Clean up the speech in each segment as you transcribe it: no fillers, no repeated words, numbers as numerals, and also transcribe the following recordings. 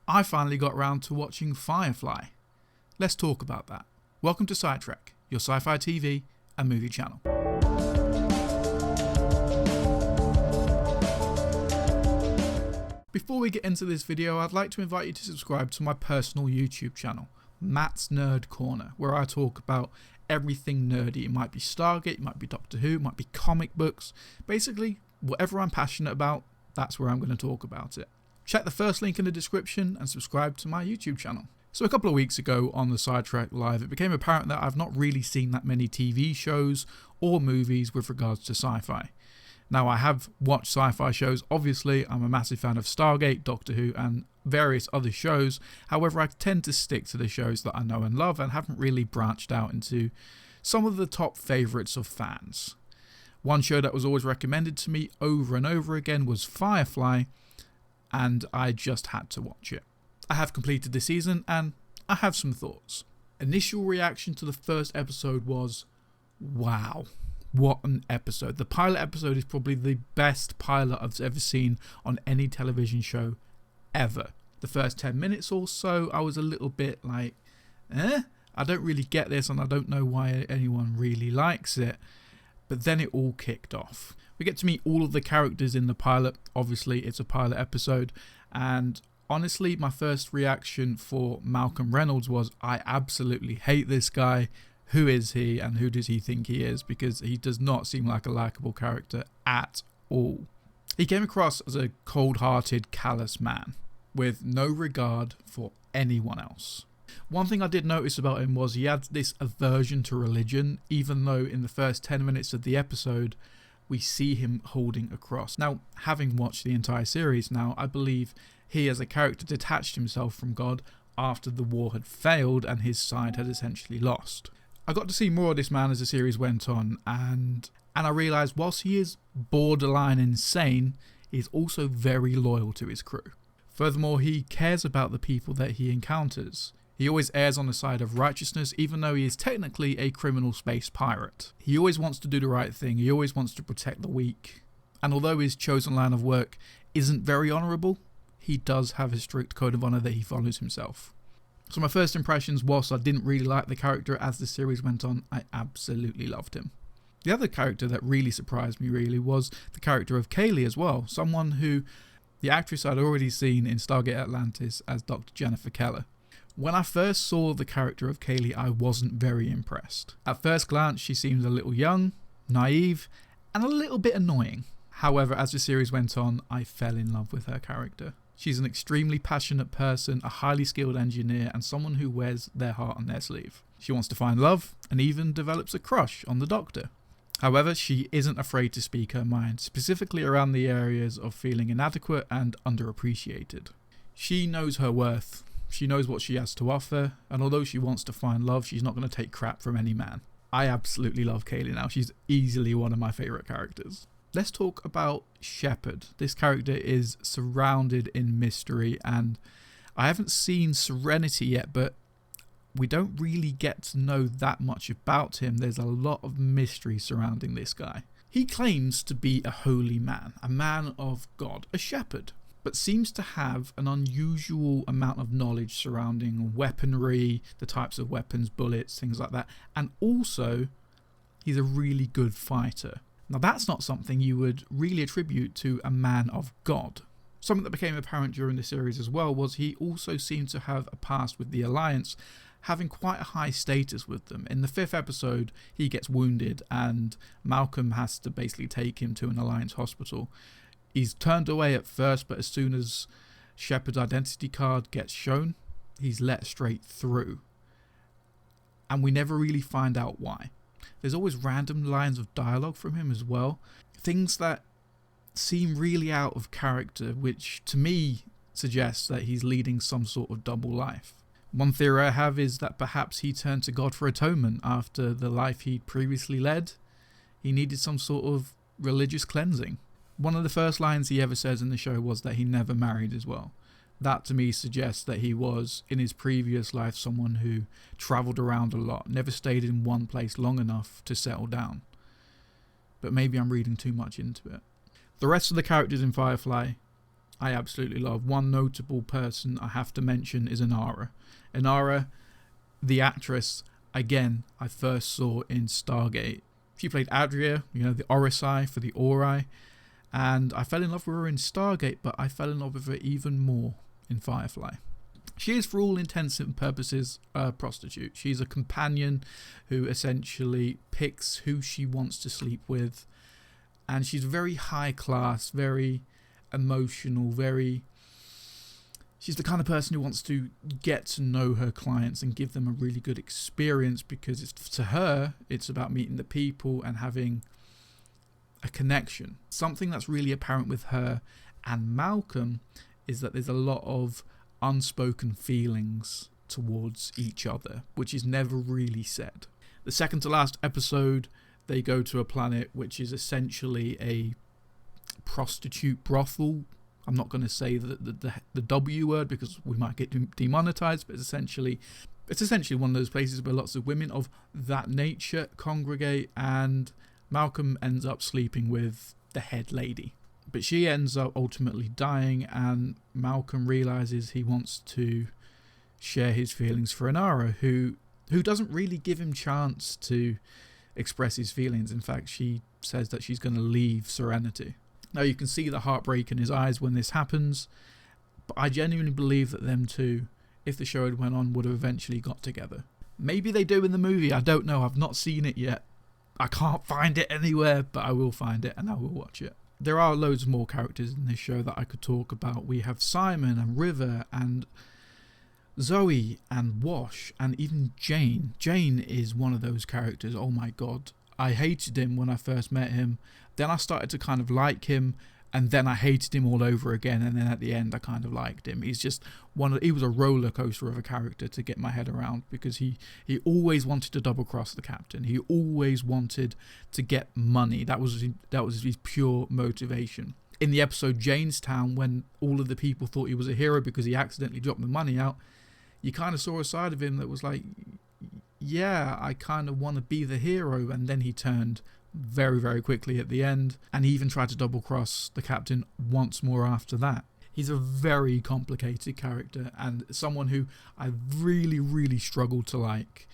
I finally got round to watching Firefly. Let's talk about that. Welcome to SciTrek, your sci-fi TV and movie channel. Before we get into this video, I'd like to invite you to subscribe to my personal YouTube channel, Matt's Nerd Corner, where I talk about everything nerdy. It might be Stargate, it might be Doctor Who, it might be comic books. Basically, whatever I'm passionate about, that's where I'm going to talk about it. Check the first link in the description and subscribe to my YouTube channel. So a couple of weeks ago on the SciTrek Live, it became apparent that I've not really seen that many TV shows or movies with regards to sci-fi. Now, I have watched sci-fi shows. Obviously, I'm a massive fan of Stargate, Doctor Who and various other shows. However, I tend to stick to the shows that I know and love and haven't really branched out into some of the top favourites of fans. One show that was always recommended to me over and over again was Firefly, and I just had to watch it. I have completed the season and I have some thoughts. Initial reaction to the first episode was, wow, what an episode. The pilot episode is probably the best pilot I've ever seen on any television show ever. The first 10 minutes or so, I was a little bit like, I don't really get this and I don't know why anyone really likes it. But then it all kicked off. We get to meet all of the characters in the pilot. Obviously, it's a pilot episode. And honestly, my first reaction for Malcolm Reynolds was, I absolutely hate this guy. Who is he and who does he think he is? Because he does not seem like a likable character at all. He came across as a cold-hearted, callous man with no regard for anyone else. One thing I did notice about him was he had this aversion to religion, even though in the first 10 minutes of the episode, we see him holding a cross. Now, having watched the entire series now, I believe he as a character detached himself from God after the war had failed and his side had essentially lost. I got to see more of this man as the series went on, and I realised whilst he is borderline insane, he's also very loyal to his crew. Furthermore, he cares about the people that he encounters. He always errs on the side of righteousness, even though he is technically a criminal space pirate. He always wants to do the right thing, he always wants to protect the weak. And although his chosen line of work isn't very honourable, he does have a strict code of honour that he follows himself. So my first impressions, whilst I didn't really like the character as the series went on, I absolutely loved him. The other character that really surprised me really was the character of Kaylee as well, someone who the actress I'd already seen in Stargate Atlantis as Dr. Jennifer Keller. When I first saw the character of Kaylee, I wasn't very impressed. At first glance, she seemed a little young, naive, and a little bit annoying. However, as the series went on, I fell in love with her character. She's an extremely passionate person, a highly skilled engineer, and someone who wears their heart on their sleeve. She wants to find love, and even develops a crush on the Doctor. However, she isn't afraid to speak her mind, specifically around the areas of feeling inadequate and underappreciated. She knows her worth. She knows what she has to offer, and although she wants to find love, she's not going to take crap from any man. I absolutely love Kaylee now. She's easily one of my favourite characters. Let's talk about Shepard. This character is surrounded in mystery, and I haven't seen Serenity yet, but we don't really get to know that much about him. There's a lot of mystery surrounding this guy. He claims to be a holy man, a man of God, a shepherd, but seems to have an unusual amount of knowledge surrounding weaponry, the types of weapons, bullets, things like that, and also he's a really good fighter. Now that's not something you would really attribute to a man of God. Something that became apparent during the series as well was he also seemed to have a past with the Alliance, having quite a high status with them. In the 5th episode, he gets wounded and Malcolm has to basically take him to an Alliance hospital. He's turned away at first, but as soon as Shepard's identity card gets shown, he's let straight through. And we never really find out why. There's always random lines of dialogue from him as well. Things that seem really out of character, which to me suggests that he's leading some sort of double life. One theory I have is that perhaps he turned to God for atonement after the life he'd previously led. He needed some sort of religious cleansing. One of the first lines he ever says in the show was that he never married as well. That to me suggests that he was, in his previous life, someone who travelled around a lot, never stayed in one place long enough to settle down. But maybe I'm reading too much into it. The rest of the characters in Firefly I absolutely love. One notable person I have to mention is Inara. Inara, the actress, again, I first saw in Stargate. She played Adria, the Orisai for the Ori, and I fell in love with her in Stargate, but I fell in love with her even more in Firefly. She is, for all intents and purposes, a prostitute. She's a companion who essentially picks who she wants to sleep with, and she's very high class, very emotional, she's the kind of person who wants to get to know her clients and give them a really good experience, because to her it's about meeting the people and having a connection. Something that's really apparent with her and Malcolm is that there's a lot of unspoken feelings towards each other, which is never really said. The second to last episode, they go to a planet which is essentially a prostitute brothel. I'm not going to say the W word because we might get demonetized, but it's essentially one of those places where lots of women of that nature congregate, and Malcolm ends up sleeping with the head lady. But she ends up ultimately dying, and Malcolm realizes he wants to share his feelings for Inara, who doesn't really give him chance to express his feelings. In fact, she says that she's going to leave Serenity. Now, you can see the heartbreak in his eyes when this happens, but I genuinely believe that them two, if the show had went on, would have eventually got together. Maybe they do in the movie, I don't know, I've not seen it yet. I can't find it anywhere, but I will find it and I will watch it. There are loads more characters in this show that I could talk about. We have Simon and River and Zoe and Wash and even Jane. Jane is one of those characters, oh my god. I hated him when I first met him. Then I started to kind of like him, and then I hated him all over again, and then at the end I kind of liked him. He's just he was a roller coaster of a character to get my head around, because he always wanted to double cross the captain. He always wanted to get money. That was his pure motivation. In the episode Janestown, when all of the people thought he was a hero because he accidentally dropped the money out, you kind of saw a side of him that was like, yeah, I kind of want to be the hero. And then he turned very, very quickly at the end, and he even tried to double cross the captain once more after that. He's a very complicated character and someone who I really, really struggled to like.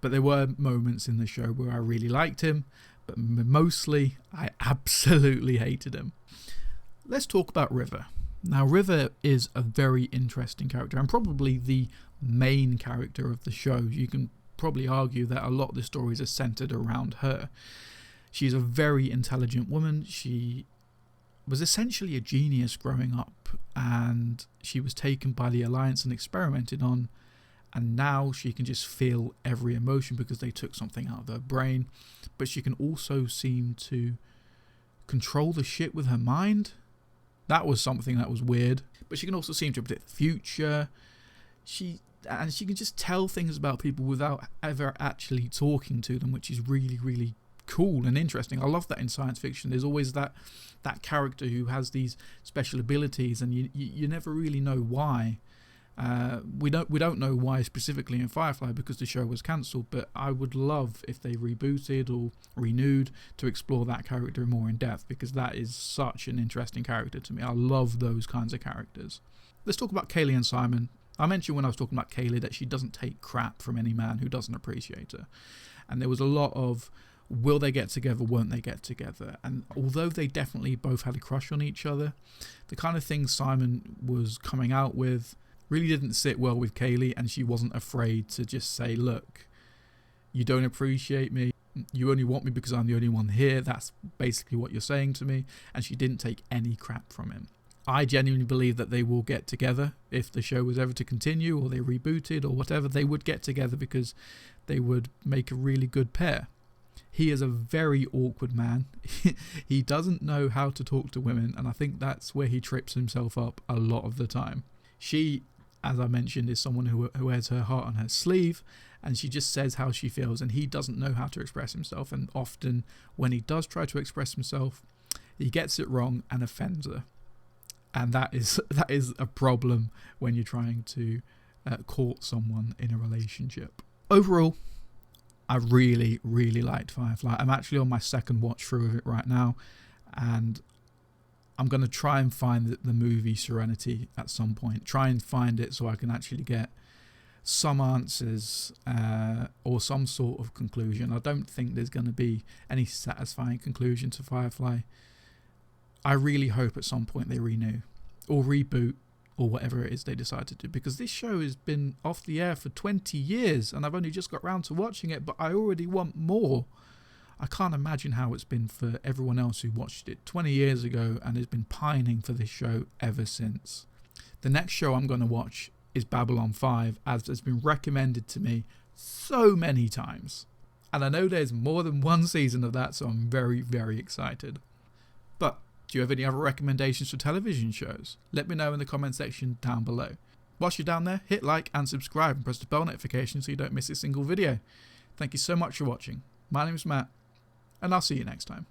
But there were moments in the show where I really liked him, but mostly I absolutely hated him. Let's talk about River. Now, River is a very interesting character and probably the main character of the show. You can probably argue that a lot of the stories are centered around her. She's a very intelligent woman. She was essentially a genius growing up, and she was taken by the Alliance and experimented on, and now she can just feel every emotion because they took something out of her brain. But she can also seem to control the shit with her mind. That was something that was weird. But she can also seem to predict the future. She can just tell things about people without ever actually talking to them, which is really, really cool and interesting. I love that in science fiction. There's always that character who has these special abilities, and you never really know why. We don't know why specifically in Firefly because the show was cancelled, but I would love if they rebooted or renewed to explore that character more in depth, because that is such an interesting character to me. I love those kinds of characters. Let's talk about Kaylee and Simon. I mentioned when I was talking about Kaylee that she doesn't take crap from any man who doesn't appreciate her, and there was a lot of will they get together, won't they get together? And although they definitely both had a crush on each other, the kind of things Simon was coming out with really didn't sit well with Kaylee, and she wasn't afraid to just say, look, you don't appreciate me, you only want me because I'm the only one here, that's basically what you're saying to me. And she didn't take any crap from him. I genuinely believe that they will get together. If the show was ever to continue or they rebooted or whatever, they would get together because they would make a really good pair. He is a very awkward man. He doesn't know how to talk to women, and I think that's where he trips himself up a lot of the time. She, as I mentioned, is someone who wears her heart on her sleeve, and she just says how she feels, and he doesn't know how to express himself, and often when he does try to express himself, he gets it wrong and offends her. And that is a problem when you're trying to court someone in a relationship. Overall, I really, really liked Firefly. I'm actually on my second watch through of it right now, and I'm going to try and find the movie Serenity at some point. Try and find it so I can actually get some answers or some sort of conclusion. I don't think there's going to be any satisfying conclusion to Firefly. I really hope at some point they renew or reboot or whatever it is they decide to do, because this show has been off the air for 20 years and I've only just got round to watching it, but I already want more. I can't imagine how it's been for everyone else who watched it 20 years ago and has been pining for this show ever since. The next show I'm going to watch is Babylon 5, as has been recommended to me so many times. And I know there's more than one season of that, so I'm very, very excited. But do you have any other recommendations for television shows? Let me know in the comment section down below. Whilst you're down there, hit like and subscribe and press the bell notification so you don't miss a single video. Thank you so much for watching. My name is Matt, and I'll see you next time.